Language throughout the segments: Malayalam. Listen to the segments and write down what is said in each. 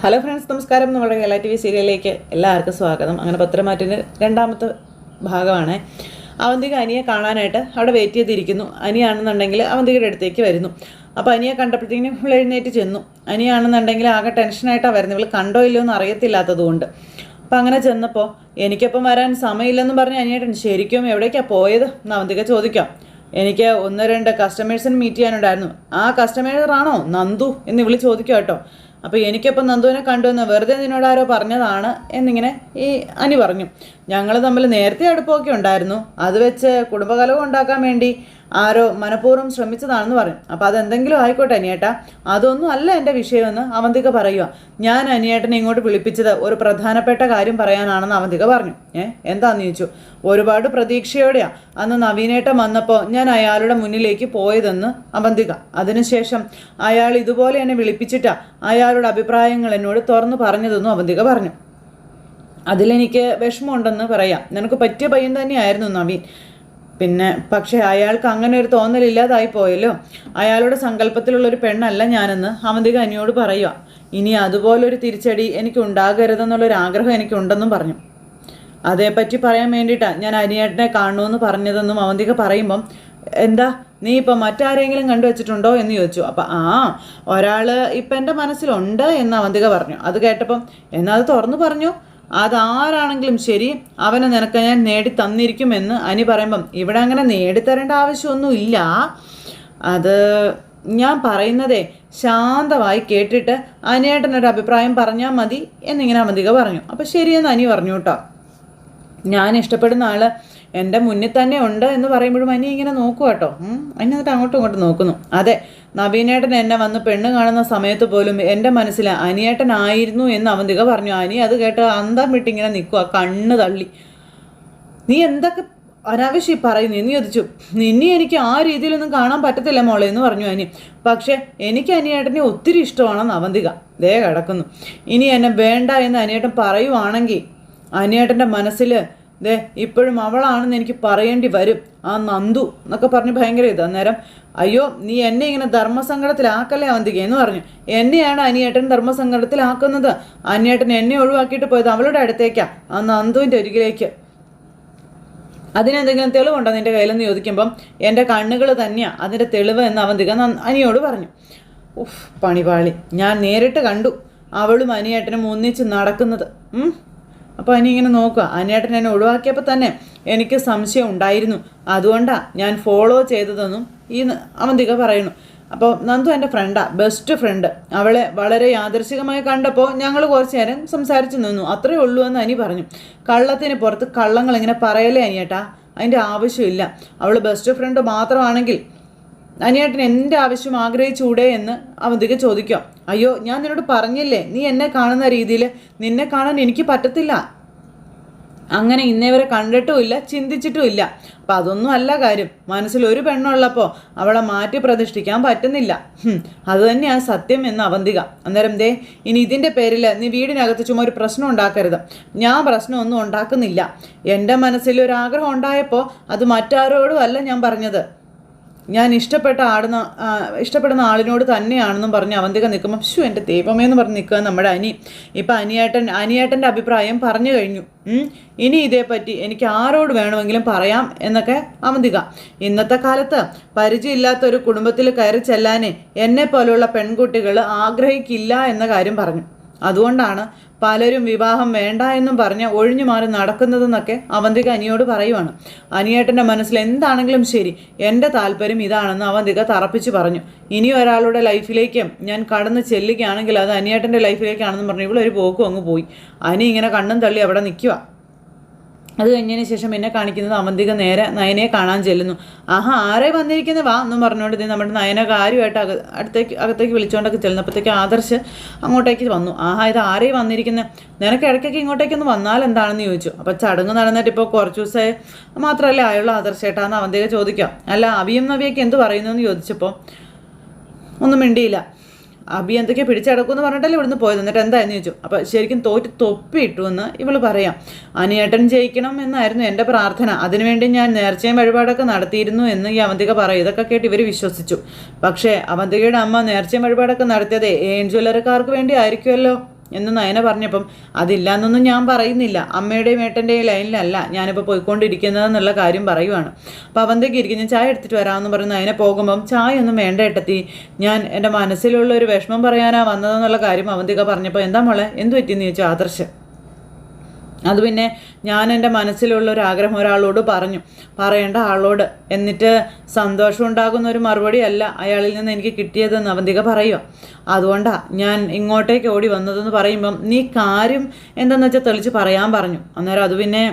ഹലോ ഫ്രണ്ട്സ്, നമസ്കാരം. നമ്മുടെ കേരള TV സീരിയലിലേക്ക് എല്ലാവർക്കും സ്വാഗതം. അങ്ങനെ പത്രമാറ്റിൻ്റെ രണ്ടാമത്തെ ഭാഗമാണ്. അവന്തിക അനിയെ കാണാനായിട്ട് അവിടെ വെയിറ്റ് ചെയ്തിരിക്കുന്നു. അനിയാണെന്നുണ്ടെങ്കിൽ അവന്തികയുടെ അടുത്തേക്ക് വരുന്നു. അപ്പോൾ അനിയെ കണ്ടപ്പോഴത്തേക്കും ഇവൾ എഴുന്നേറ്റ് ചെന്നു. അനിയാണെന്നുണ്ടെങ്കിൽ ആകെ ടെൻഷനായിട്ടാണ് വരുന്നത്. ഇവൾ കണ്ടോ ഇല്ലയോ എന്ന് അറിയത്തില്ലാത്തതുകൊണ്ട്. അപ്പം അങ്ങനെ ചെന്നപ്പോൾ എനിക്കൊപ്പം വരാൻ സമയമില്ലെന്ന് പറഞ്ഞ് അനിയേട്ടൻ ശരിക്കും എവിടേക്കാണ് പോയത് എന്ന് അവന്തിക ചോദിക്കാം. എനിക്ക് 1-2 കസ്റ്റമേഴ്സിന് മീറ്റ് ചെയ്യാനുണ്ടായിരുന്നു. ആ കസ്റ്റമേഴ്സാണോ നന്ദു എന്ന് ഇവള് ചോദിക്കുക കേട്ടോ. അപ്പോൾ എനിക്കപ്പം നന്ദുവിനെ കണ്ടുവന്ന് വെറുതെ നിന്നോട് ആരോ പറഞ്ഞതാണ് എന്നിങ്ങനെ ഈ അനി പറഞ്ഞു. ഞങ്ങൾ തമ്മിൽ നേരത്തെ അടുപ്പമൊക്കെ ഉണ്ടായിരുന്നു. അത് വെച്ച് കുടുംബകലഹം ഉണ്ടാക്കാൻ വേണ്ടി ആരോ മനഃപൂർവ്വം ശ്രമിച്ചതാണെന്ന് പറയും. അപ്പോൾ അതെന്തെങ്കിലും ആയിക്കോട്ടെ അനിയേട്ടാ, അതൊന്നും അല്ല എൻ്റെ വിഷയമെന്ന് അവന്തിക പറയുക. ഞാൻ അനിയേട്ടനെ ഇങ്ങോട്ട് വിളിപ്പിച്ചത് ഒരു പ്രധാനപ്പെട്ട കാര്യം പറയാനാണെന്ന് അവന്തിക പറഞ്ഞു. എന്താന്ന് ചോദിച്ചു. ഒരുപാട് പ്രതീക്ഷയോടെയാണ് അന്ന് നവീനേട്ടൻ വന്നപ്പോൾ ഞാൻ അയാളുടെ മുന്നിലേക്ക് പോയതെന്ന് അവന്തിക. അതിനുശേഷം അയാൾ ഇതുപോലെ എന്നെ വിളിപ്പിച്ചിട്ടാ അയാളുടെ അഭിപ്രായങ്ങൾ എന്നോട് തുറന്നു പറഞ്ഞതെന്നും അവന്തിക പറഞ്ഞു. അതിലെനിക്ക് വിഷമമുണ്ടെന്ന് പറയാം. നിനക്ക് പറ്റിയ പയ്യൻ തന്നെയായിരുന്നു നവീൻ. പക്ഷേ അയാൾക്ക് അങ്ങനെ ഒരു തോന്നലില്ലാതായി പോയല്ലോ. അയാളുടെ സങ്കല്പത്തിലുള്ളൊരു പെണ്ണല്ല ഞാനെന്ന് അവന്തിക അനിയോട് പറയുക. ഇനി അതുപോലൊരു തിരിച്ചടി എനിക്ക് ഉണ്ടാകരുതെന്നുള്ളൊരു ആഗ്രഹം എനിക്കുണ്ടെന്നും പറഞ്ഞു. അതേപ്പറ്റി പറയാൻ വേണ്ടിയിട്ടാണ് ഞാൻ അനിയേട്ടനെ കാണണമെന്ന് പറഞ്ഞതെന്നും അവന്തിക പറയുമ്പം, എന്താ നീ ഇപ്പം മറ്റാരെങ്കിലും കണ്ടുവച്ചിട്ടുണ്ടോ എന്ന് ചോദിച്ചു. അപ്പം ഒരാൾ ഇപ്പം എൻ്റെ മനസ്സിലുണ്ട് എന്ന് അവന്തിക പറഞ്ഞു. അത് കേട്ടപ്പം എന്നാൽ അത് തുറന്നു പറഞ്ഞു. അതാരാണെങ്കിലും ശരി, അവനെ നിനക്ക് ഞാൻ നേടി തന്നിരിക്കുമെന്ന് അനി പറയുമ്പം, ഇവിടെ അങ്ങനെ നേടിത്തരേണ്ട ആവശ്യമൊന്നുമില്ല. അത് ഞാൻ പറയുന്നതേ ശാന്തമായി കേട്ടിട്ട് അനിയേട്ടനൊരു അഭിപ്രായം പറഞ്ഞാൽ മതി എന്നിങ്ങനെ അവന്തിക പറഞ്ഞു. അപ്പം ശരിയെന്ന് അനി പറഞ്ഞു കേട്ടോ. ഞാൻ ഇഷ്ടപ്പെടുന്ന ആൾ എൻ്റെ മുന്നിൽ തന്നെ ഉണ്ട് എന്ന് പറയുമ്പോഴും അനി ഇങ്ങനെ നോക്കുക കേട്ടോ. അനി എന്നിട്ട് അങ്ങോട്ടും ഇങ്ങോട്ടും നോക്കുന്നു. അതെ, നവീനേട്ടൻ എന്നെ വന്ന് പെണ്ണ് കാണുന്ന സമയത്ത് പോലും എൻ്റെ മനസ്സിൽ അനിയേട്ടനായിരുന്നു എന്ന് അവന്തിക പറഞ്ഞു. അനി അത് കേട്ട് അന്തം വിട്ടിങ്ങനെ നിൽക്കുക, കണ്ണ് തള്ളി. നീ എന്തൊക്കെ അനാവശ്യം പറയുന്നു എന്ന് ചോദിച്ചു. നിന്നെ എനിക്ക് ആ രീതിയിലൊന്നും കാണാൻ പറ്റത്തില്ല മോളെ എന്ന് പറഞ്ഞു അനി. പക്ഷേ എനിക്ക് അനിയേട്ടനെ ഒത്തിരി ഇഷ്ടമാണെന്ന് അവന്തിക ദേ കിടക്കുന്നു. ഇനി എന്നെ വേണ്ട എന്ന് അനിയേട്ടൻ പറയുവാണെങ്കിൽ അനിയേട്ടൻ്റെ മനസ്സിൽ ദേ ഇപ്പോഴും അവളാണെന്ന് എനിക്ക് പറയേണ്ടി വരും. ആ നന്ദു എന്നൊക്കെ പറഞ്ഞ് ഭയങ്കര അന്നേരം അയ്യോ നീ എന്നെ ഇങ്ങനെ ധർമ്മസങ്കടത്തിലാക്കല്ലേ അവന്തിക എന്ന് പറഞ്ഞു. എന്നെയാണ് അനിയേട്ടൻ ധർമ്മസങ്കടത്തിലാക്കുന്നത്. അനിയേട്ടൻ എന്നെ ഒഴിവാക്കിയിട്ട് പോയത് അവളുടെ അടുത്തേക്കാണ്, ആ നന്ദുവിൻ്റെ അരികിലേക്ക്. അതിനെന്തെങ്കിലും തെളിവുണ്ടോ നിൻ്റെ കയ്യിലെന്ന് ചോദിക്കുമ്പം എൻ്റെ കണ്ണുകൾ തന്നെയാണ് അതിൻ്റെ തെളിവ് എന്ന് അവന്തിക അനിയോട് പറഞ്ഞു. പണിപാളി, ഞാൻ നേരിട്ട് കണ്ടു അവളും അനിയേട്ടനും ഒന്നിച്ച് നടക്കുന്നത്. അപ്പോൾ അനി ഇങ്ങനെ നോക്കുക. അനിയേട്ടൻ എന്നെ ഒഴിവാക്കിയപ്പോൾ തന്നെ എനിക്ക് സംശയം ഉണ്ടായിരുന്നു. അതുകൊണ്ടാണ് ഞാൻ ഫോളോ ചെയ്തതെന്നും ഈ അവന്തിക പറയുന്നു. അപ്പോൾ നന്ദു എൻ്റെ ഫ്രണ്ടാണ്, ബെസ്റ്റ് ഫ്രണ്ട്. അവളെ വളരെ യാദൃശികമായി കണ്ടപ്പോൾ ഞങ്ങൾ കുറച്ച് നേരം സംസാരിച്ച് നിന്നു, അത്രയേ ഉള്ളൂ എന്ന് അനി പറഞ്ഞു. കള്ളത്തിന് പുറത്ത് കള്ളങ്ങൾ ഇങ്ങനെ പറയലേ അനിയേട്ടാ, അതിൻ്റെ ആവശ്യമില്ല. അവൾ ബെസ്റ്റ് ഫ്രണ്ട് മാത്രമാണെങ്കിൽ അനിയേട്ടൻ എൻ്റെ ആവശ്യം ആഗ്രഹിച്ചൂടെ എന്ന് അവന്തിക ചോദിക്കാം. അയ്യോ ഞാൻ നിന്നോട് പറഞ്ഞില്ലേ, നീ എന്നെ കാണുന്ന രീതിയിൽ നിന്നെ കാണാൻ എനിക്ക് പറ്റത്തില്ല. അങ്ങനെ ഇന്നേ വരെ കണ്ടിട്ടുമില്ല, ചിന്തിച്ചിട്ടുമില്ല. അപ്പം അതൊന്നും അല്ല കാര്യം. മനസ്സിലൊരു പെണ്ണുള്ളപ്പോൾ അവളെ മാറ്റി പ്രതിഷ്ഠിക്കാൻ പറ്റുന്നില്ല. അത് തന്നെയാണ് സത്യം എന്ന് അവന്തിക. അന്നേരം ഇനി ഇതിൻ്റെ പേരിൽ നീ വീടിനകത്ത് ചുമ്മാ ഒരു പ്രശ്നം ഉണ്ടാക്കരുത്. ഞാൻ പ്രശ്നമൊന്നും ഉണ്ടാക്കുന്നില്ല. എൻ്റെ മനസ്സിൽ ഒരു ആഗ്രഹം ഉണ്ടായപ്പോൾ അത് മറ്റാരോടും അല്ല ഞാൻ പറഞ്ഞത്. ഞാൻ ഇഷ്ടപ്പെടുന്ന ആളിനോട് തന്നെയാണെന്നും പറഞ്ഞ് അവന്തിക നിൽക്കുമ്പോൾ എൻ്റെ ദൈവമേ എന്ന് പറഞ്ഞ് നിൽക്കുക നമ്മുടെ അനി. ഇപ്പം അനിയേട്ടൻ്റെ അഭിപ്രായം പറഞ്ഞു കഴിഞ്ഞു. ഇനി ഇതേപ്പറ്റി എനിക്ക് ആരോട് വേണമെങ്കിലും പറയാം എന്നൊക്കെ അവന്തിക. ഇന്നത്തെ കാലത്ത് പരിചയമില്ലാത്ത ഒരു കുടുംബത്തിൽ കയറി ചെല്ലാനേ എന്നെ പോലെയുള്ള പെൺകുട്ടികൾ ആഗ്രഹിക്കില്ല എന്ന കാര്യം പറഞ്ഞു. അതുകൊണ്ടാണ് പലരും വിവാഹം വേണ്ട എന്നും പറഞ്ഞ് ഒഴിഞ്ഞു മാറി നടക്കുന്നതെന്നൊക്കെ അവന്തിക അനിയോട് പറയുവാണ്. അനിയേട്ടൻ്റെ മനസ്സിൽ എന്താണെങ്കിലും ശരി, എൻ്റെ താല്പര്യം ഇതാണെന്ന് അവന്തിക തറപ്പിച്ച് പറഞ്ഞു. ഇനി ഒരാളുടെ ലൈഫിലേക്ക് ഞാൻ കടന്ന് ചെല്ലുകയാണെങ്കിൽ അത് അനിയേട്ടൻ്റെ ലൈഫിലേക്കാണെന്ന് പറഞ്ഞു ഇവളൊരു പോക്കും അങ്ങ് പോയി. അനി ഇങ്ങനെ കണ്ണും തള്ളി അവിടെ നിൽക്കുക. അത് കഴിഞ്ഞതിന് ശേഷം എന്നെ കാണിക്കുന്നത് അവന്തിക നേരെ നയനയെ കാണാൻ ചെല്ലുന്നു. ആരെ വന്നിരിക്കുന്നത് വാ എന്നും പറഞ്ഞുകൊണ്ട് നമ്മുടെ നയന കാര്യമായിട്ട് അകത്തേക്ക് വിളിച്ചുകൊണ്ടൊക്കെ ചെല്ലുന്നപ്പോഴത്തേക്ക് ആദർശ് അങ്ങോട്ടേക്ക് വന്നു. ഇത് ആരെയും വന്നിരിക്കുന്നത്, നിനക്ക് ഇടയ്ക്കൊക്കെ ഇങ്ങോട്ടേക്കൊന്ന് വന്നാൽ എന്താണെന്ന് ചോദിച്ചു. അപ്പോൾ ചടങ്ങ് നടന്നിട്ട് ഇപ്പോൾ കുറച്ച് ദിവസമായി മാത്രമല്ലേ ആയുള്ള ആദർശേട്ടാന്ന് അവന്തിക ചോദിക്കാം. അല്ല അവിയും നവിയൊക്കെ എന്ത് പറയുന്നു എന്ന് ചോദിച്ചപ്പോൾ ഒന്നും മിണ്ടിയില്ല. അബി എന്തൊക്കെ പിടിച്ചടക്കുമെന്ന് പറഞ്ഞിട്ടല്ലേ ഇവിടുന്ന് പോയത്, എന്നിട്ട് എന്തായെന്ന് ചോദിച്ചു. അപ്പോൾ ശരിക്കും തോറ്റ് തൊപ്പിയിട്ടു എന്ന് ഇവൾ പറയാം. അനിയേട്ടൻ ജയിക്കണം എന്നായിരുന്നു എൻ്റെ പ്രാർത്ഥന, അതിനുവേണ്ടി ഞാൻ നേർച്ചയും വഴിപാടൊക്കെ നടത്തിയിരുന്നു എന്ന് ഈ അവന്തിക പറയും. ഇതൊക്കെ കേട്ട് ഇവർ വിശ്വസിച്ചു. പക്ഷേ അവന്തികയുടെ അമ്മ നേർച്ചയും വഴിപാടൊക്കെ നടത്തിയത് ജ്വല്ലറിക്കാർക്ക് വേണ്ടി ആയിരിക്കുമല്ലോ എന്ന് നയന പറഞ്ഞപ്പം അതില്ല എന്നൊന്നും ഞാൻ പറയുന്നില്ല, അമ്മയുടെയും ഏട്ടൻ്റെയും ലൈനിലല്ല ഞാനിപ്പോൾ പോയിക്കൊണ്ടിരിക്കുന്നതെന്നുള്ള കാര്യം പറയുവാണ്. അപ്പോൾ അവന്തേക്ക് ഇരിക്കും, ഞാൻ ചായ എടുത്തിട്ട് വരാമെന്ന് പറഞ്ഞ് നയന പോകുമ്പം ചായ ഒന്നും വേണ്ട ഏട്ടത്തി, ഞാൻ എൻ്റെ മനസ്സിലുള്ള ഒരു വിഷമം പറയാനാ വന്നതെന്നുള്ള കാര്യം അവന്തിക പറഞ്ഞപ്പോൾ എന്താ മോളെ എന്ത് പറ്റിയെന്ന് ചോദിച്ചു ആദർശ്. അത് പിന്നെ ഞാൻ എൻ്റെ മനസ്സിലുള്ള ഒരു ആഗ്രഹം ഒരാളോട് പറഞ്ഞു, പറയേണ്ട ആളോട്, എന്നിട്ട് സന്തോഷം ഉണ്ടാകുന്ന ഒരു മറുപടി അല്ല അയാളിൽ നിന്ന് എനിക്ക് കിട്ടിയതെന്ന് അവന്തിക പറയുക. അതുകൊണ്ടാണ് ഞാൻ ഇങ്ങോട്ടേക്ക് ഓടി വന്നതെന്ന് പറയുമ്പം നീ കാര്യം എന്താണെന്ന് വെച്ചാൽ തെളിച്ച് പറയാൻ പറഞ്ഞു. അന്നേരം അത് പിന്നെ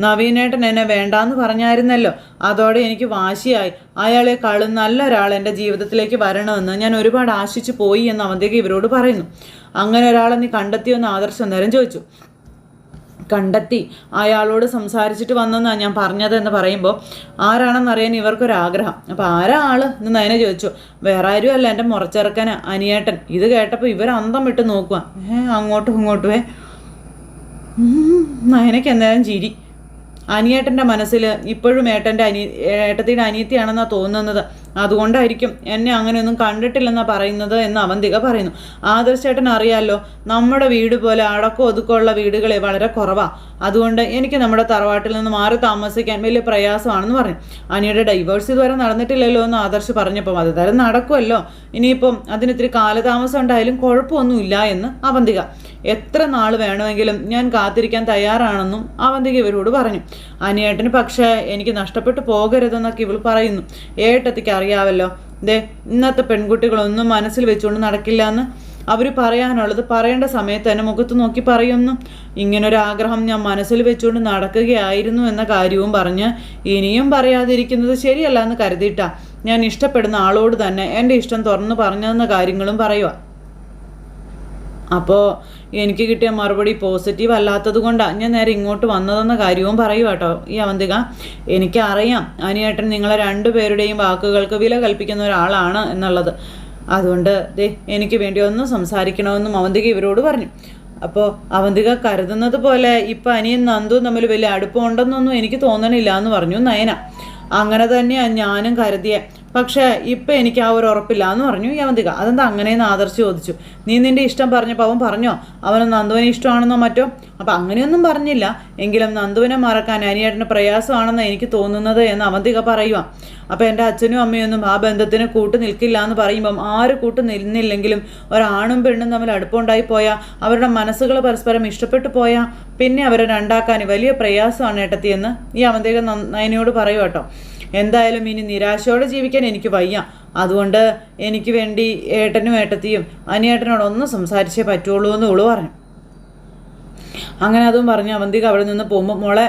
നവീനേട്ടൻ എന്നെ വേണ്ടാന്ന് പറഞ്ഞായിരുന്നല്ലോ, അതോടെ എനിക്ക് വാശിയായി, അയാളെക്കാളും നല്ലൊരാൾ എൻ്റെ ജീവിതത്തിലേക്ക് വരണമെന്ന് ഞാൻ ഒരുപാട് ആശിച്ചു പോയി എന്ന് അവന്തിക ഇവരോട് പറയുന്നു. അങ്ങനെ ഒരാളെ നീ കണ്ടെത്തിയെന്ന് ആദർശം നേരം ചോദിച്ചു. കണ്ടെത്തി, അയാളോട് സംസാരിച്ചിട്ട് വന്നെന്നാണ് ഞാൻ പറഞ്ഞതെന്ന് പറയുമ്പോൾ ആരാണെന്നറിയാൻ ഇവർക്കൊരാഗ്രഹം. അപ്പോൾ ആരാ ആള് എന്ന് നയന ചോദിച്ചു. വേറെ ആരും അല്ല, എൻ്റെ മുറച്ചിറക്കന് അനിയേട്ടൻ. ഇത് കേട്ടപ്പോൾ ഇവർ അന്തം വിട്ട് നോക്കുക, അങ്ങോട്ടും ഇങ്ങോട്ടുമേ. നയനയ്ക്ക് എന്തായാലും ചിരി. അനിയേട്ടൻ്റെ മനസ്സിൽ ഇപ്പോഴും ഏട്ടത്തിയുടെ അനിയത്തിയാണെന്നാണ് തോന്നുന്നത്, അതുകൊണ്ടായിരിക്കും എന്നെ അങ്ങനെയൊന്നും കണ്ടിട്ടില്ലെന്നാണ് പറയുന്നത് എന്ന് അവന്തിക പറയുന്നു. ആദർശേട്ടൻ അറിയാമല്ലോ, നമ്മുടെ വീട് പോലെ അടക്കം ഒതുക്കമുള്ള വീടുകളെ വളരെ കുറവാണ്, അതുകൊണ്ട് എനിക്ക് നമ്മുടെ തറവാട്ടിൽ നിന്ന് മാറി താമസിക്കാൻ വലിയ പ്രയാസമാണെന്ന് പറഞ്ഞു. അനിയുടെ ഡൈവേഴ്സ് ഇതുവരെ നടന്നിട്ടില്ലല്ലോ എന്ന് ആദർശ് പറഞ്ഞപ്പോൾ അത് തരം നടക്കുമല്ലോ, ഇനിയിപ്പം അതിനിത്തിരി കാലതാമസം ഉണ്ടായാലും കുഴപ്പമൊന്നുമില്ല എന്ന് അവന്തിക. എത്ര നാൾ വേണമെങ്കിലും ഞാൻ കാത്തിരിക്കാൻ തയ്യാറാണെന്നും അവന്തിക ഇവരോട് പറഞ്ഞു. അനിയേട്ടന് പക്ഷേ എനിക്ക് നഷ്ടപ്പെട്ടു പോകരുതെന്നൊക്കെ ഇവൾ പറയുന്നു. ഏട്ടത്തിക്ക് അറിയാമല്ലോ, ഇന്നത്തെ പെൺകുട്ടികളൊന്നും മനസ്സിൽ വെച്ചുകൊണ്ട് നടക്കില്ല എന്ന്. അവർ പറയാനുള്ളത് പറയേണ്ട സമയത്ത് തന്നെ മുഖത്ത് നോക്കി പറയുന്നു. ഇങ്ങനൊരാഗ്രഹം ഞാൻ മനസ്സിൽ വെച്ചുകൊണ്ട് നടക്കുകയായിരുന്നു എന്ന കാര്യവും പറഞ്ഞ് ഇനിയും പറയാതിരിക്കുന്നത് ശരിയല്ല എന്ന് കരുതിയിട്ടാ ഞാൻ ഇഷ്ടപ്പെടുന്ന ആളോട് തന്നെ എൻ്റെ ഇഷ്ടം തുറന്നു പറഞ്ഞതെന്ന കാര്യങ്ങളും പറയുക. അപ്പോൾ എനിക്ക് കിട്ടിയ മറുപടി പോസിറ്റീവ് അല്ലാത്തത് കൊണ്ടാണ് ഞാൻ നേരെ ഇങ്ങോട്ട് വന്നതെന്ന കാര്യവും പറയുക കേട്ടോ ഈ അവന്തിക. എനിക്കറിയാം അനിയേട്ടൻ നിങ്ങളെ രണ്ടുപേരുടെയും വാക്കുകൾക്ക് വില കൽപ്പിക്കുന്ന ഒരാളാണ് എന്നുള്ളത്, അതുകൊണ്ട് എനിക്ക് വേണ്ടി ഒന്ന് സംസാരിക്കണമെന്നും അവന്തിക ഇവരോട് പറഞ്ഞു. അപ്പോൾ അവന്തിക കരുതുന്നത് പോലെ ഇപ്പം അനിയൻ നന്ദുവും തമ്മിൽ വലിയ അടുപ്പമുണ്ടെന്നൊന്നും എനിക്ക് തോന്നണില്ല എന്ന് പറഞ്ഞു നയന. അങ്ങനെ തന്നെയാണ് ഞാനും കരുതിയ, പക്ഷേ ഇപ്പം എനിക്ക് ആ ഒരു ഉറപ്പില്ല എന്ന് പറഞ്ഞു യവന്തിക. അതെന്താ അങ്ങനെയെന്ന് ആദർശ് ചോദിച്ചു. നീ നിൻ്റെ ഇഷ്ടം പറഞ്ഞപ്പോൾ അവൻ പറഞ്ഞോ അവന് നന്ദുവിനെ ഇഷ്ടമാണെന്നോ മറ്റോ? അപ്പം അങ്ങനെയൊന്നും പറഞ്ഞില്ല, എങ്കിലും നന്ദുവിനെ മറക്കാൻ അനിയേട്ടന് പ്രയാസമാണെന്ന് എനിക്ക് തോന്നുന്നത് എന്ന് അവന്തിക പറയുക. അപ്പോൾ എൻ്റെ അച്ഛനും അമ്മയൊന്നും ആ ബന്ധത്തിന് കൂട്ട് നിൽക്കില്ല എന്ന് പറയുമ്പം ആര് കൂട്ട് നിന്നില്ലെങ്കിലും ഒരാണും പെണ്ണും തമ്മിൽ അടുപ്പമുണ്ടായി പോയാൽ അവരുടെ മനസ്സുകൾ പരസ്പരം ഇഷ്ടപ്പെട്ടു പോയാൽ പിന്നെ അവരെ രണ്ടാക്കാൻ വലിയ പ്രയാസമാണ് ഏട്ടത്തിയെന്ന് ഈ അവന്തിക നയനയോട് പറയുക കേട്ടോ. എന്തായാലും ഇനി നിരാശയോടെ ജീവിക്കാൻ എനിക്ക് വയ്യ, അതുകൊണ്ട് എനിക്ക് വേണ്ടി ഏട്ടനും ഏട്ടത്തിയും അനിയേട്ടനോടൊന്നും സംസാരിച്ചേ പറ്റുള്ളൂ എന്ന് ഇവള് പറഞ്ഞു. അങ്ങനെ അതും പറഞ്ഞ് അവന്തിക അവിടെ നിന്ന് പോകുമ്പോൾ മോളെ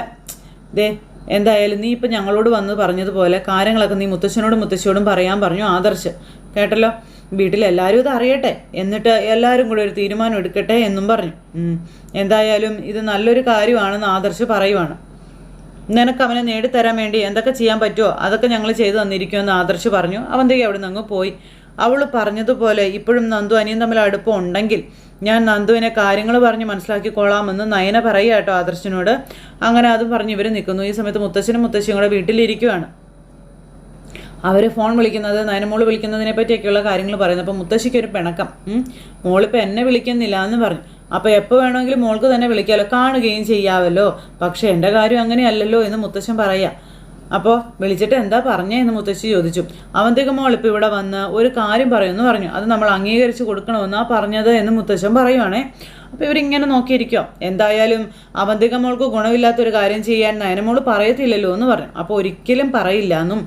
എന്തായാലും നീ ഇപ്പം ഞങ്ങളോട് വന്ന് പറഞ്ഞതുപോലെ കാര്യങ്ങളൊക്കെ നീ മുത്തശ്ശനോടും മുത്തശ്ശിയോടും പറയാൻ പറഞ്ഞു ആദർശ്, കേട്ടല്ലോ. വീട്ടിലെല്ലാവരും ഇത് അറിയട്ടെ, എന്നിട്ട് എല്ലാവരും കൂടെ ഒരു തീരുമാനം എടുക്കട്ടെ എന്നും പറഞ്ഞു. എന്തായാലും ഇത് നല്ലൊരു കാര്യമാണെന്ന് ആദർശ് പറയുവാണ്. നിനക്ക് അവനെ നേടിത്തരാൻ വേണ്ടി എന്തൊക്കെ ചെയ്യാൻ പറ്റുമോ അതൊക്കെ ഞങ്ങൾ ചെയ്തു തന്നിരിക്കുമെന്ന് ആദർശ് പറഞ്ഞു. അവന്തിക അവിടെ നിന്ന് പോയി. അവൾ പറഞ്ഞതുപോലെ ഇപ്പോഴും നന്ദു അനിയൻ തമ്മിൽ അടുപ്പം ഉണ്ടെങ്കിൽ ഞാൻ നന്ദുവിനെ കാര്യങ്ങൾ പറഞ്ഞ് മനസ്സിലാക്കിക്കൊള്ളാമെന്ന് നയന പറയുക കേട്ടോ ആദർശിനോട്. അങ്ങനെ അതും പറഞ്ഞ് ഇവർ നിൽക്കുന്നു. ഈ സമയത്ത് മുത്തശ്ശനും മുത്തശ്ശിയും കൂടെ വീട്ടിലിരിക്കുവാണ്. അവർ ഫോൺ വിളിക്കുന്നത് നയനമോള് വിളിക്കുന്നതിനെ പറ്റിയൊക്കെയുള്ള കാര്യങ്ങൾ പറയുന്നു. അപ്പോൾ മുത്തശ്ശിക്കൊരു പിണക്കം, മോളിപ്പോൾ എന്നെ വിളിക്കുന്നില്ല എന്ന് പറഞ്ഞു. അപ്പോൾ എപ്പോൾ വേണമെങ്കിലും മോൾക്ക് തന്നെ വിളിക്കാമല്ലോ, കാണുകയും ചെയ്യാമല്ലോ, പക്ഷേ എൻ്റെ കാര്യം അങ്ങനെയല്ലല്ലോ എന്ന് മുത്തശ്ശൻ പറയാം. അപ്പോൾ വിളിച്ചിട്ട് എന്താ പറഞ്ഞേ എന്ന് മുത്തശ്ശി ചോദിച്ചു. അവന്തിക മോൾ ഇപ്പോൾ ഇവിടെ വന്ന് ഒരു കാര്യം പറയുമെന്ന് പറഞ്ഞു, അത് നമ്മൾ അംഗീകരിച്ച് കൊടുക്കണമെന്നാണ് പറഞ്ഞത് എന്ന് മുത്തശ്ശൻ പറയുവാണേ. അപ്പോൾ ഇവരിങ്ങനെ നോക്കിയിരിക്കുക. എന്തായാലും അവന്തിക മോൾക്ക് ഗുണമില്ലാത്തൊരു കാര്യം ചെയ്യാൻ നയനമോള് പറയത്തില്ലല്ലോ എന്ന് പറഞ്ഞു. അപ്പോൾ ഒരിക്കലും പറയില്ല എന്നും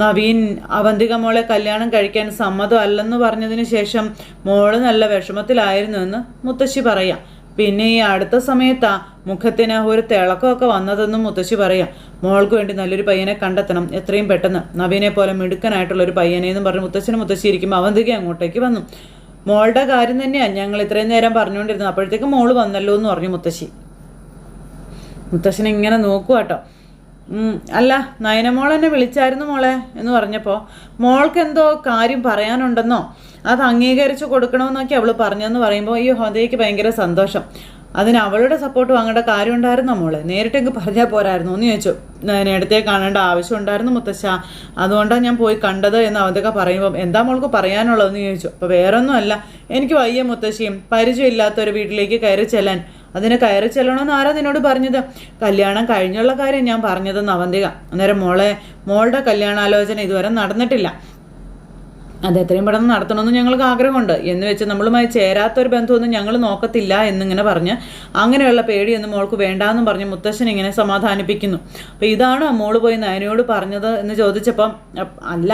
നവീൻ അവന്തിക മോളെ കല്യാണം കഴിക്കാൻ സമ്മതമല്ലെന്ന് പറഞ്ഞതിന് ശേഷം മോള് നല്ല വിഷമത്തിലായിരുന്നു എന്ന് മുത്തശ്ശി പറയാം. പിന്നെ ഈ അടുത്ത സമയത്താ മുഖത്തിന് ഒരു തിളക്കമൊക്കെ വന്നതെന്നും മുത്തശ്ശി പറയാം. മോൾക്ക് വേണ്ടി നല്ലൊരു പയ്യനെ കണ്ടെത്തണം എത്രയും പെട്ടെന്ന്, നവീനെ പോലെ മിടുക്കനായിട്ടുള്ളൊരു പയ്യനെന്നും പറഞ്ഞ് മുത്തശ്ശി ഇരിക്കുമ്പോൾ അവന്തിക അങ്ങോട്ടേക്ക് വന്നു. മോളുടെ കാര്യം തന്നെയാണ് ഞങ്ങൾ ഇത്രയും നേരം പറഞ്ഞുകൊണ്ടിരുന്നത്, അപ്പോഴത്തേക്ക് മോള് വന്നല്ലോ എന്ന് പറഞ്ഞു മുത്തശ്ശി. മുത്തശ്ശനെ ഇങ്ങനെ നോക്കുക കേട്ടോ. അല്ല നയനമോൾ എന്നെ വിളിച്ചായിരുന്നു മോളെ എന്ന് പറഞ്ഞപ്പോൾ മോൾക്ക് എന്തോ കാര്യം പറയാനുണ്ടെന്നോ അത് അംഗീകരിച്ച് കൊടുക്കണമെന്നൊക്കെ അവൾ പറഞ്ഞെന്ന് പറയുമ്പോൾ ഈ ഹോദയ്ക്ക് ഭയങ്കര സന്തോഷം. അതിന് അവളുടെ സപ്പോർട്ട് വാങ്ങേണ്ട കാര്യം ഉണ്ടായിരുന്നോ മോളെ? നേരിട്ടെങ്കിൽ പറഞ്ഞാൽ പോരായിരുന്നു എന്ന് ചോദിച്ചു. നേരത്തെ കാണേണ്ട ആവശ്യം ഉണ്ടായിരുന്നു മുത്തശ്ശ, അതുകൊണ്ടാണ് ഞാൻ പോയി കണ്ടത് എന്ന് അവന്തൊക്കെ പറയുമ്പം എന്താ മോൾക്ക് പറയാനുള്ളതെന്ന് ചോദിച്ചു. അപ്പോൾ വേറൊന്നുമല്ല, എനിക്ക് വയ്യ മുത്തശ്ശിയും, പരിചയമില്ലാത്ത ഒരു വീട്ടിലേക്ക് കയറി ചെല്ലാൻ. അതിന് കയറി ചെല്ലണമെന്ന് ആരാ നിന്നോട് പറഞ്ഞത്? കല്യാണം കഴിഞ്ഞുള്ള കാര്യം ഞാൻ പറഞ്ഞതെന്ന് അവന്തിക. അന്നേരം മോളുടെ കല്യാണാലോചന ഇതുവരെ നടന്നിട്ടില്ല, അത് എത്രയും പെട്ടെന്ന് നടത്തണമെന്ന് ഞങ്ങൾക്ക് ആഗ്രഹമുണ്ട്. എന്ന് വെച്ച് നമ്മളുമായി ചേരാത്തൊരു ബന്ധമൊന്നും ഞങ്ങൾ നോക്കത്തില്ല എന്നിങ്ങനെ പറഞ്ഞ് അങ്ങനെയുള്ള പേടിയൊന്നും മോൾക്ക് വേണ്ടാന്നും പറഞ്ഞ് മുത്തശ്ശൻ ഇങ്ങനെ സമാധാനിപ്പിക്കുന്നു. അപ്പോൾ ഇതാണ് മോള് പോയി നയനയോട് പറഞ്ഞത് എന്ന് ചോദിച്ചപ്പം അല്ല,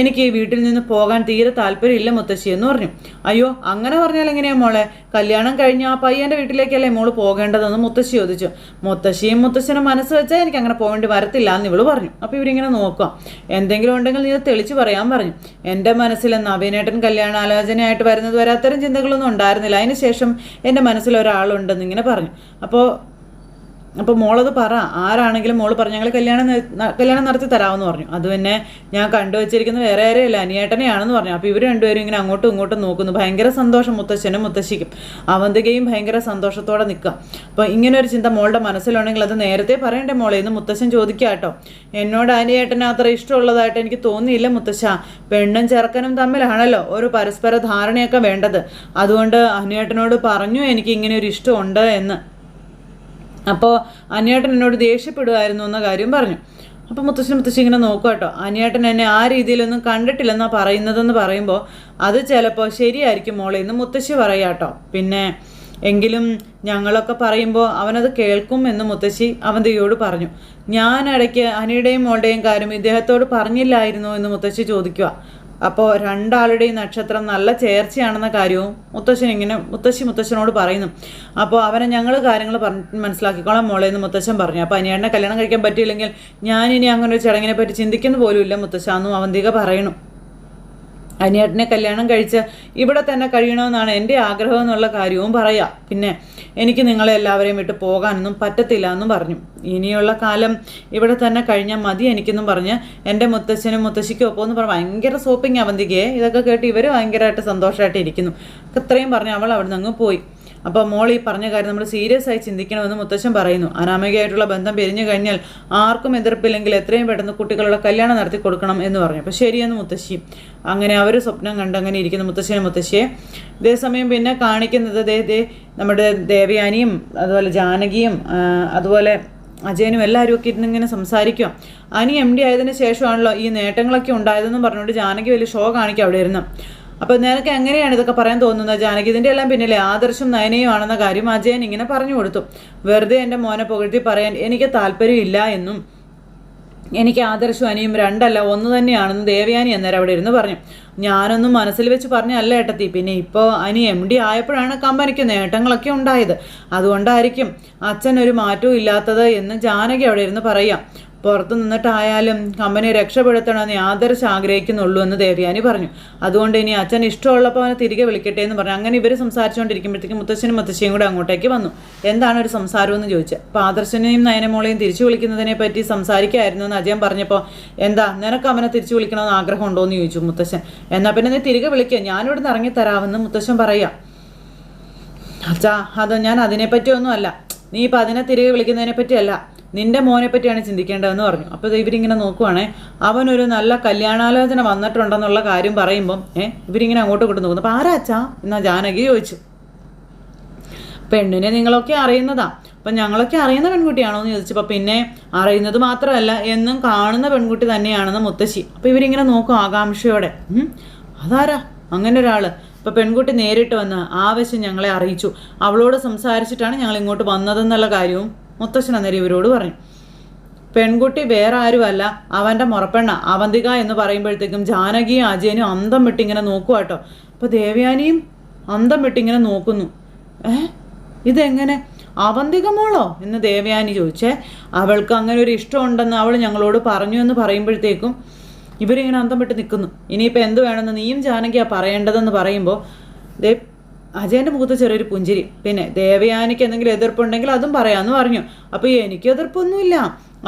എനിക്ക് ഈ വീട്ടിൽ നിന്ന് പോകാൻ തീരെ താല്പര്യമില്ല മുത്തശ്ശി എന്ന് പറഞ്ഞു. അയ്യോ, അങ്ങനെ പറഞ്ഞാൽ എങ്ങനെയാണ് മോളെ? കല്യാണം കഴിഞ്ഞ് ആ പയ്യൻ്റെ വീട്ടിലേക്കല്ലേ മോള് പോകേണ്ടതെന്ന് മുത്തശ്ശി ചോദിച്ചു. മുത്തശ്ശിയും മുത്തശ്ശനും മനസ്സ് വെച്ചാൽ എനിക്ക് അങ്ങനെ പോകേണ്ടി വരത്തില്ല എന്ന് ഇവള് പറഞ്ഞു. അപ്പോൾ ഇവരിങ്ങനെ നോക്കുക, എന്തെങ്കിലും ഉണ്ടെങ്കിൽ നീ തെളിച്ച് പറയാൻ പറഞ്ഞു. എൻ്റെ മനസ്സിൽ നവീനേട്ടൻ കല്യാണാലോചനയായിട്ട് വരുന്നത് വരെ അത്തരം ചിന്തകളൊന്നും ഉണ്ടായിരുന്നില്ല. അതിനുശേഷം എൻ്റെ മനസ്സിൽ ഒരാളുണ്ടെന്ന് ഇങ്ങനെ പറഞ്ഞു. അപ്പോൾ മോളത് പറ, ആരാണെങ്കിലും മോള് പറഞ്ഞു ഞങ്ങൾ കല്യാണം നടത്തി തരാമെന്ന് പറഞ്ഞു. അത് പിന്നെ ഞാൻ കണ്ടുവച്ചിരിക്കുന്നത് വേറെ ആരെയല്ല, അനിയേട്ടനെയാണെന്ന് പറഞ്ഞു. അപ്പോൾ ഇവർ രണ്ടുപേരും ഇങ്ങനെ അങ്ങോട്ടും ഇങ്ങോട്ടും നോക്കുന്നു. ഭയങ്കര സന്തോഷം മുത്തശ്ശനും മുത്തശ്ശിക്കും. അവന്തികയും ഭയങ്കര സന്തോഷത്തോടെ നിൽക്കുക. അപ്പോൾ ഇങ്ങനെ ഒരു ചിന്ത മോളുടെ മനസ്സിലുണ്ടെങ്കിൽ അത് നേരത്തെ പറയണ്ടേ മോളെ എന്ന് മുത്തശ്ശൻ ചോദിക്കുക കേട്ടോ. എന്നോട് അനിയേട്ടന് അത്ര ഇഷ്ടമുള്ളതായിട്ട് എനിക്ക് തോന്നിയില്ല മുത്തശ്ശ. പെണ്ണും ചെറുക്കനും തമ്മിലാണല്ലോ ഒരു പരസ്പര ധാരണയൊക്കെ വേണ്ടത്. അതുകൊണ്ട് അനിയേട്ടനോട് പറഞ്ഞു എനിക്ക് ഇങ്ങനെ ഒരു ഇഷ്ടമുണ്ട് എന്ന്. അപ്പോൾ അനിയേട്ടൻ എന്നോട് ദേഷ്യപ്പെടുമായിരുന്നു എന്ന കാര്യം പറഞ്ഞു. അപ്പോൾ മുത്തശ്ശി ഇങ്ങനെ നോക്കുക കേട്ടോ. അനിയേട്ടൻ എന്നെ ആ രീതിയിലൊന്നും കണ്ടിട്ടില്ലെന്നാണ് പറയുന്നതെന്ന് പറയുമ്പോൾ അത് ചിലപ്പോൾ ശരിയായിരിക്കും മോളെ എന്ന് മുത്തശ്ശി പറയാം കേട്ടോ. പിന്നെ എങ്കിലും ഞങ്ങളൊക്കെ പറയുമ്പോൾ അവനത് കേൾക്കും എന്ന് മുത്തശ്ശി അവന്തികയോട് പറഞ്ഞു. ഞാൻ ഇടയ്ക്ക് അനിയുടെയും മോളുടെയും കാര്യം ഇദ്ദേഹത്തോട് പറഞ്ഞില്ലായിരുന്നോ എന്ന് മുത്തശ്ശി ചോദിക്കുക. അപ്പോൾ രണ്ടാളുടെയും നക്ഷത്രം നല്ല ചേർച്ചയാണെന്ന കാര്യവും മുത്തശ്ശനോട് പറയുന്നു. അപ്പോൾ അവനെ ഞങ്ങൾ കാര്യങ്ങൾ മനസ്സിലാക്കിക്കോളാം മോളെ എന്ന് മുത്തശ്ശൻ പറഞ്ഞു. അപ്പോൾ അനിയേട്ടനെ കല്യാണം കഴിക്കാൻ പറ്റിയില്ലെങ്കിൽ ഞാനിനി അങ്ങനെ ഒരു ചടങ്ങിനെ പറ്റി ചിന്തിക്കുന്ന പോലും ഇല്ല മുത്തശ്ശ എന്നും അവന്തിക പറയണു. അനിയേട്ടനെ കല്യാണം കഴിച്ച് ഇവിടെ തന്നെ കഴിയണമെന്നാണ് എൻ്റെ ആഗ്രഹം എന്നുള്ള കാര്യവും പറയാം. പിന്നെ എനിക്ക് നിങ്ങളെ എല്ലാവരെയും വിട്ട് പോകാനൊന്നും പറ്റത്തില്ല എന്നും പറഞ്ഞു. ഇനിയുള്ള കാലം ഇവിടെ തന്നെ കഴിഞ്ഞാൽ മതി എനിക്കെന്നും പറഞ്ഞ് എൻ്റെ മുത്തശ്ശനും മുത്തശ്ശിക്കും ഒപ്പം എന്ന് പറഞ്ഞ് ഭയങ്കര സോപ്പിങ് അവന്തികയെ. ഇതൊക്കെ കേട്ട് ഇവർ ഭയങ്കരമായിട്ട് സന്തോഷമായിട്ട് ഇരിക്കുന്നു. ഇത്രയും പറഞ്ഞ് അവൾ അവിടെ നിന്ന് അങ്ങ് പോയി. അപ്പോൾ മോൾ ഈ പറഞ്ഞ കാര്യം നമ്മൾ സീരിയസ് ആയി ചിന്തിക്കണമെന്ന് മുത്തശ്ശൻ പറയുന്നു. അനാമികയായിട്ടുള്ള ബന്ധം പിരിഞ്ഞു കഴിഞ്ഞാൽ ആർക്കും എതിർപ്പില്ലെങ്കിൽ എത്രയും പെട്ടെന്ന് കുട്ടികളുടെ കല്യാണം നടത്തി കൊടുക്കണം എന്ന് പറഞ്ഞു. അപ്പോൾ ശരിയെന്ന് മുത്തശ്ശി. അങ്ങനെ അവർ സ്വപ്നം കണ്ടങ്ങനെ ഇരിക്കുന്നു മുത്തശ്ശനും മുത്തശ്ശിയെ. ഇതേസമയം പിന്നെ കാണിക്കുന്നത് നമ്മുടെ ദേവയാനിയും അതുപോലെ ജാനകിയും അതുപോലെ അജയനും എല്ലാവരും ഒക്കെ ഇരുന്നിങ്ങനെ സംസാരിക്കുക. അനി MD ആയതിനു ശേഷമാണല്ലോ ഈ നേട്ടങ്ങളൊക്കെ ഉണ്ടായതെന്നും പറഞ്ഞുകൊണ്ട് ജാനകി വലിയ ഷോ കാണിക്കുക അവിടെ ഇരുന്ന്. അപ്പോൾ നിനക്ക് എങ്ങനെയാണ് ഇതൊക്കെ പറയാൻ തോന്നുന്നത് ജാനകി? ഇതിൻ്റെ എല്ലാം പിന്നിലെ ആദർശം നയനയും ആണെന്ന കാര്യം അജയൻ ഇങ്ങനെ പറഞ്ഞു കൊടുത്തു. വെറുതെ എൻ്റെ മോനെ പുകഴ്ത്തി പറയാൻ എനിക്ക് താല്പര്യമില്ല എന്നും എനിക്ക് ആദർശം അനിയും രണ്ടല്ല ഒന്ന് തന്നെയാണെന്ന് ദേവയാനി അന്നേരം അവിടെ ഇരുന്ന് പറഞ്ഞു. ഞാനൊന്നും മനസ്സിൽ വെച്ച് പറഞ്ഞല്ല ഏട്ടത്തി. പിന്നെ ഇപ്പോൾ അനി MD ആയപ്പോഴാണ് കമ്പനിക്ക് നേട്ടങ്ങളൊക്കെ ഉണ്ടായത്. അതുകൊണ്ടായിരിക്കും അച്ഛൻ ഒരു മാറ്റവും ഇല്ലാത്തത് എന്ന് ജാനകി അവിടെ ഇരുന്ന് പറയാം. പുറത്തു നിന്നിട്ടായാലും കമ്പനി രക്ഷപ്പെടുത്തണമെന്ന് ആദർശ് ആഗ്രഹിക്കുന്നുള്ളൂ എന്ന് ദേവയാനി പറഞ്ഞു. അതുകൊണ്ട് ഇനി അച്ഛൻ ഇഷ്ടമുള്ളപ്പോൾ അവനെ തിരികെ വിളിക്കട്ടെ എന്ന് പറഞ്ഞു. അങ്ങനെ ഇവർ സംസാരിച്ചുകൊണ്ടിരിക്കുമ്പോഴത്തേക്കും മുത്തശ്ശനും മുത്തശ്ശിയും കൂടെ അങ്ങോട്ടേക്ക് വന്നു. എന്താണ് ഒരു സംസാരം എന്ന് ചോദിച്ചത്. അപ്പോൾ ആദർശനെയും നയനമോളെയും തിരിച്ചു വിളിക്കുന്നതിനെ പറ്റി സംസാരിക്കായിരുന്നു എന്ന് അജയൻ പറഞ്ഞപ്പോൾ എന്താ നിനക്ക് അവനെ തിരിച്ചു വിളിക്കണമെന്ന് ആഗ്രഹമുണ്ടോ എന്ന് ചോദിച്ചു മുത്തശ്ശൻ. എന്നാൽ പിന്നെ നീ തിരികെ വിളിക്കുക, ഞാനിവിടെ നിന്ന് ഇറങ്ങിത്തരാമെന്ന് മുത്തശ്ശൻ പറയാം. അച്ഛാ അത് ഞാൻ അതിനെപ്പറ്റിയൊന്നും അല്ല, നീ ഇപ്പം അതിനെ തിരികെ വിളിക്കുന്നതിനെ പറ്റിയല്ല, നിന്റെ മോനെ പറ്റിയാണ് ചിന്തിക്കേണ്ടതെന്ന് പറഞ്ഞു. അപ്പോൾ ഇവരിങ്ങനെ നോക്കുവാണേ, അവനൊരു നല്ല കല്യാണാലോചന വന്നിട്ടുണ്ടെന്നുള്ള കാര്യം പറയുമ്പം ഇവരിങ്ങനെ അങ്ങോട്ടും ഇങ്ങോട്ടും നോക്കുന്നു. അപ്പോൾ ആരാ അച്ഛാ എന്നാ ജാനകി ചോദിച്ചു. പെണ്ണിനെ നിങ്ങളൊക്കെ അറിയുന്നതാ. അപ്പം ഞങ്ങളൊക്കെ അറിയുന്ന പെൺകുട്ടിയാണോ എന്ന് ചോദിച്ചപ്പോൾ പിന്നെ അറിയുന്നത് മാത്രമല്ല എന്നും കാണുന്ന പെൺകുട്ടി തന്നെയാണെന്ന് മുത്തശ്ശി. അപ്പോൾ ഇവരിങ്ങനെ നോക്കും ആകാംക്ഷയോടെ. അതാരാ അങ്ങനെ ഒരാൾ? അപ്പോൾ പെൺകുട്ടി നേരിട്ട് വന്ന് ആവശ്യം ഞങ്ങളെ അറിയിച്ചു, അവളോട് സംസാരിച്ചിട്ടാണ് ഞങ്ങൾ ഇങ്ങോട്ട് വന്നതെന്നുള്ള കാര്യവും മുത്തശ്ശൻ അന്നേരം ഇവരോട് പറഞ്ഞു. പെൺകുട്ടി വേറെ ആരുമല്ല, അവൻ്റെ മുറപ്പെണ്ണ അവന്തിക എന്ന് പറയുമ്പോഴത്തേക്കും ജാനകിയും അജയനും അന്തം വിട്ടിങ്ങനെ നോക്കുക കേട്ടോ. അപ്പോൾ ദേവയാനിയും അന്തം വിട്ടിങ്ങനെ നോക്കുന്നു. ഇതെങ്ങനെ അവന്തിക മോളോ എന്ന് ദേവയാനി ചോദിച്ചേ. അവൾക്ക് അങ്ങനെ ഒരു ഇഷ്ടമുണ്ടെന്ന് അവൾ ഞങ്ങളോട് പറഞ്ഞു എന്ന് പറയുമ്പോഴത്തേക്കും ഇവരിങ്ങനെ അന്തം വിട്ട് നിൽക്കുന്നു. ഇനിയിപ്പോൾ എന്ത് വേണമെന്ന് നീയും ജാനകിയാ പറയേണ്ടതെന്ന് പറയുമ്പോൾ അജയൻ്റെ മുഖത്ത് ചെറിയൊരു പുഞ്ചിരി. പിന്നെ ദേവയാനിക്ക് എന്തെങ്കിലും എതിർപ്പുണ്ടെങ്കിൽ അതും പറയാമെന്ന് പറഞ്ഞു. അപ്പോൾ എനിക്ക് എതിർപ്പൊന്നുമില്ല,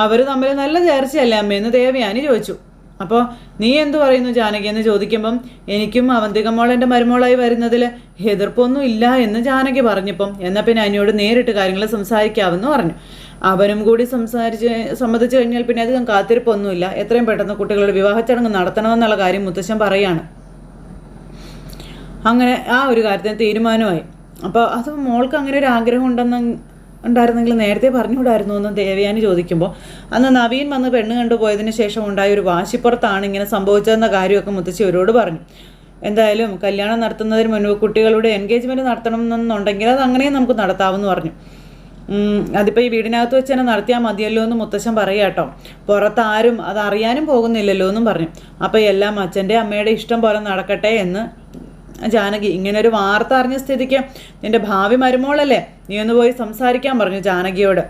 അവർ തമ്മിൽ നല്ല ചേർച്ചയല്ലേ അമ്മയെന്ന് ദേവയാനി ചോദിച്ചു. അപ്പോൾ നീ എന്തു പറയുന്നു ജാനകി എന്ന് ചോദിക്കുമ്പം എനിക്കും അവന്തിക മോൾ എൻ്റെ മരുമോളായി വരുന്നതിൽ എതിർപ്പൊന്നും ഇല്ല എന്ന് ജാനകി പറഞ്ഞപ്പം എന്നാൽ പിന്നെ അനിയോട് നേരിട്ട് കാര്യങ്ങൾ സംസാരിക്കാമെന്ന് പറഞ്ഞു. അവനും കൂടി സമ്മതിച്ചു കഴിഞ്ഞാൽ പിന്നെ അധികം കാത്തിരിപ്പൊന്നുമില്ല, എത്രയും പെട്ടെന്ന് കുട്ടികളുടെ വിവാഹച്ചടങ്ങ് നടത്തണമെന്നുള്ള കാര്യം മുത്തശ്ശൻ പറയാണ്. അങ്ങനെ ആ ഒരു കാര്യത്തിന് തീരുമാനമായി. അപ്പോൾ അത് മോൾക്ക് അങ്ങനെ ഒരു ആഗ്രഹം ഉണ്ടായിരുന്നെങ്കിൽ നേരത്തെ പറഞ്ഞുകൂടായിരുന്നു എന്ന് ദേവയാനി ചോദിക്കുമ്പോൾ അന്ന് നവീൻ വന്ന് പെണ്ണ് കണ്ടുപോയതിന് ശേഷം ഉണ്ടായ ഒരു വാശിപ്പുറത്താണ് ഇങ്ങനെ സംഭവിച്ചതെന്ന കാര്യമൊക്കെ മുത്തശ്ശി അവരോട് പറഞ്ഞു. എന്തായാലും കല്യാണം നടത്തുന്നതിന് മുൻപ് കുട്ടികളുടെ എൻഗേജ്മെൻറ്റ് നടത്തണം എന്നുണ്ടെങ്കിൽ അത് അങ്ങനെയും നമുക്ക് നടത്താമെന്ന് പറഞ്ഞു. അതിപ്പോൾ ഈ വീടിനകത്ത് വെച്ച് തന്നെ നടത്തിയാൽ മതിയല്ലോ എന്ന് മുത്തശ്ശൻ പറയുക കേട്ടോ, പുറത്താരും അത് അറിയാനും പോകുന്നില്ലല്ലോ എന്നും പറഞ്ഞു. അപ്പോൾ എല്ലാം അച്ഛൻ്റെ അമ്മയുടെ ഇഷ്ടം പോലെ നടക്കട്ടെ എന്ന് ജാനകി. ഇങ്ങനൊരു വാർത്ത അറിഞ്ഞ സ്ഥിതിക്ക് നിന്റെ ഭാവി മരുമോളല്ലേ, നീ ഒന്ന് പോയി സംസാരിക്കാൻ പറഞ്ഞു ജാനകിയോട്.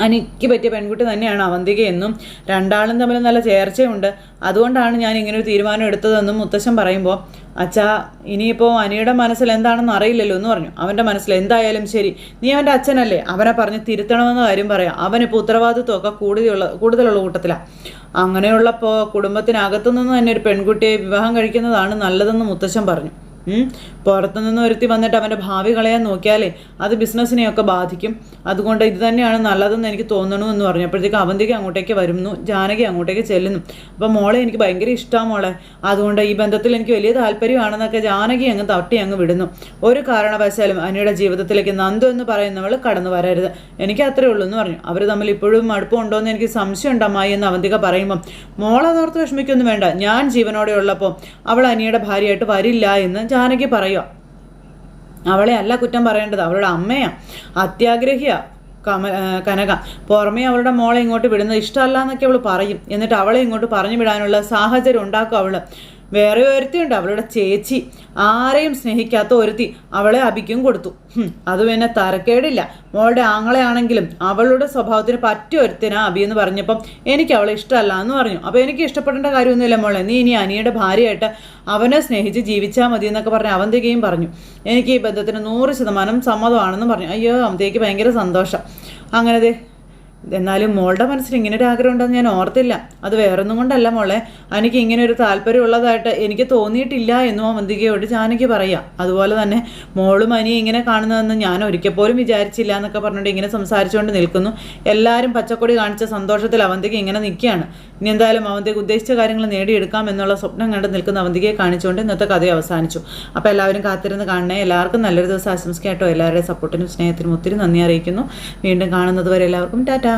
എനിക്ക് പറ്റിയ പെൺകുട്ടി തന്നെയാണ് അവന്തിക എന്നും രണ്ടാളും തമ്മിൽ നല്ല ചേർച്ചയുണ്ട്, അതുകൊണ്ടാണ് ഞാൻ ഇങ്ങനൊരു തീരുമാനം എടുത്തതെന്നും മുത്തശ്ശൻ പറയുമ്പോൾ അച്ഛാ ഇനിയിപ്പോൾ അനിയുടെ മനസ്സിൽ എന്താണെന്ന് അറിയില്ലല്ലോ എന്ന് പറഞ്ഞു. അവൻ്റെ മനസ്സിൽ എന്തായാലും ശരി, നീ അവൻ്റെ അച്ഛനല്ലേ, അവനെ പറഞ്ഞ് തിരുത്തണമെന്ന കാര്യം പറയാം. അവനിപ്പോൾ ഉത്തരവാദിത്വമൊക്കെ കൂടുതലുള്ള കൂട്ടത്തിലാണ്. അങ്ങനെയുള്ളപ്പോൾ കുടുംബത്തിനകത്തുനിന്ന് തന്നെ ഒരു പെൺകുട്ടിയെ വിവാഹം കഴിക്കുന്നതാണ് നല്ലതെന്ന് മുത്തശ്ശൻ പറഞ്ഞു. പുറത്തുനിന്ന് ഒരുത്തി വന്നിട്ട് അവൻ്റെ ഭാവി കളയാൻ നോക്കിയാലേ അത് ബിസിനസ്സിനെയൊക്കെ ബാധിക്കും. അതുകൊണ്ട് ഇത് തന്നെയാണ് നല്ലതെന്ന് എനിക്ക് തോന്നണു എന്ന് പറഞ്ഞു. അപ്പോഴത്തേക്ക് അവന്തിക്ക് അങ്ങോട്ടേക്ക് വരുന്നു, ജാനകി അങ്ങോട്ടേക്ക് ചെല്ലുന്നു. അപ്പോൾ മോളെ എനിക്ക് ഭയങ്കര ഇഷ്ടമാണ് മോളെ, അതുകൊണ്ട് ഈ ബന്ധത്തിൽ എനിക്ക് വലിയ താല്പര്യമാണെന്നൊക്കെ ജാനകി അങ്ങ് തട്ടി അങ്ങ് വിടുന്നു. ഒരു കാരണവശാലും അനിയുടെ ജീവിതത്തിലേക്ക് നന്ദു എന്ന് പറയുന്നവൾ കടന്നു വരരുത്, എനിക്ക് അത്രേ ഉള്ളൂ എന്ന് പറഞ്ഞു. അവർ തമ്മിൽ ഇപ്പോഴും അടുപ്പമുണ്ടോ എന്ന് എനിക്ക് സംശയമുണ്ട് അമ്മായി എന്ന് അവന്തിക പറയുമ്പം മോളതോർത്ത് വിഷമിക്കൊന്നും വേണ്ട, ഞാൻ ജീവനോടെ ഉള്ളപ്പോൾ അവൾ അനിയുടെ ഭാര്യയായിട്ട് വരില്ല എന്ന് ജാനകി പറയുക. അവളെ അല്ല കുറ്റം പറയേണ്ടത്, അവളുടെ അമ്മയാ, അത്യാഗ്രഹിയാ കനക. പുറമേ അവളുടെ മോളെ ഇങ്ങോട്ട് വിടുന്നത് ഇഷ്ടമല്ല എന്നൊക്കെ അവൾ പറയും, എന്നിട്ട് അവളെ ഇങ്ങോട്ട് പറഞ്ഞു വിടാനുള്ള സാഹചര്യം ഉണ്ടാക്കും അവൾ. വേറെ ഒരുത്തിയുണ്ട്, അവളുടെ ചേച്ചി, ആരെയും സ്നേഹിക്കാത്ത ഒരുത്തി, അവളെ അഭിക്കും കൊടുത്തു. അത് പിന്നെ തരക്കേടില്ല, മോളുടെ ആങ്ങളെയാണെങ്കിലും അവളുടെ സ്വഭാവത്തിന് പറ്റിയ ഒരുത്തിനാ അഭി എന്ന് പറഞ്ഞപ്പം എനിക്ക് അവളെ ഇഷ്ടമല്ല എന്ന് പറഞ്ഞു. അപ്പോൾ എനിക്ക് ഇഷ്ടപ്പെടേണ്ട കാര്യമൊന്നുമില്ല മോളെ, നീ ഇനി അനിയുടെ ഭാര്യയായിട്ട് അവനെ സ്നേഹിച്ച് ജീവിച്ചാൽ മതി എന്നൊക്കെ പറഞ്ഞ് അവന്തികയും പറഞ്ഞു. എനിക്ക് ഈ ബന്ധത്തിന് 100% സമ്മതമാണെന്ന് പറഞ്ഞു. അയ്യോ അവന്തിക്ക് ഭയങ്കര സന്തോഷം. അങ്ങനെ എന്നാലും മോളുടെ മനസ്സിൽ ഇങ്ങനെ ഒരു ആഗ്രഹം ഉണ്ടെന്ന് ഞാൻ ഓർത്തില്ല. അത് വേറൊന്നും കൊണ്ടല്ല മോളെ, എനിക്ക് ഇങ്ങനെ ഒരു താല്പര്യമുള്ളതായിട്ട് എനിക്ക് തോന്നിയിട്ടില്ല എന്നും അവന്തികയോട് ജാനകി പറയാം. അതുപോലെ തന്നെ മോളും അനിയെ ഇങ്ങനെ കാണുന്നതെന്ന് ഞാൻ ഒരിക്കൽ പോലും വിചാരിച്ചില്ല എന്നൊക്കെ പറഞ്ഞുകൊണ്ട് ഇങ്ങനെ സംസാരിച്ചുകൊണ്ട് നിൽക്കുന്നു. എല്ലാവരും പച്ചക്കൊടി കാണിച്ച സന്തോഷത്തിൽ അവന്തിക ഇങ്ങനെ നിൽക്കുകയാണ്. ഇനി എന്തായാലും അവന്തിക ഉദ്ദേശിച്ച കാര്യങ്ങൾ നേടിയെടുക്കാം എന്നുള്ള സ്വപ്നം കണ്ട് നിൽക്കുന്ന അവന്തികയെ കാണിച്ചുകൊണ്ട് ഇന്നത്തെ കഥ അവസാനിച്ചു. അപ്പോൾ എല്ലാവരും കാത്തിരുന്ന് കാണണേ. എല്ലാവർക്കും നല്ലൊരു ദിവസം ആശംസിക്കാം കേട്ടോ. എല്ലാവരുടെയും സപ്പോർട്ടിനും സ്നേഹത്തിനും ഒത്തിരി നന്ദി അറിയിക്കുന്നു. വീണ്ടും കാണുന്നത് വരെ എല്ലാവർക്കും ടാറ്റാ.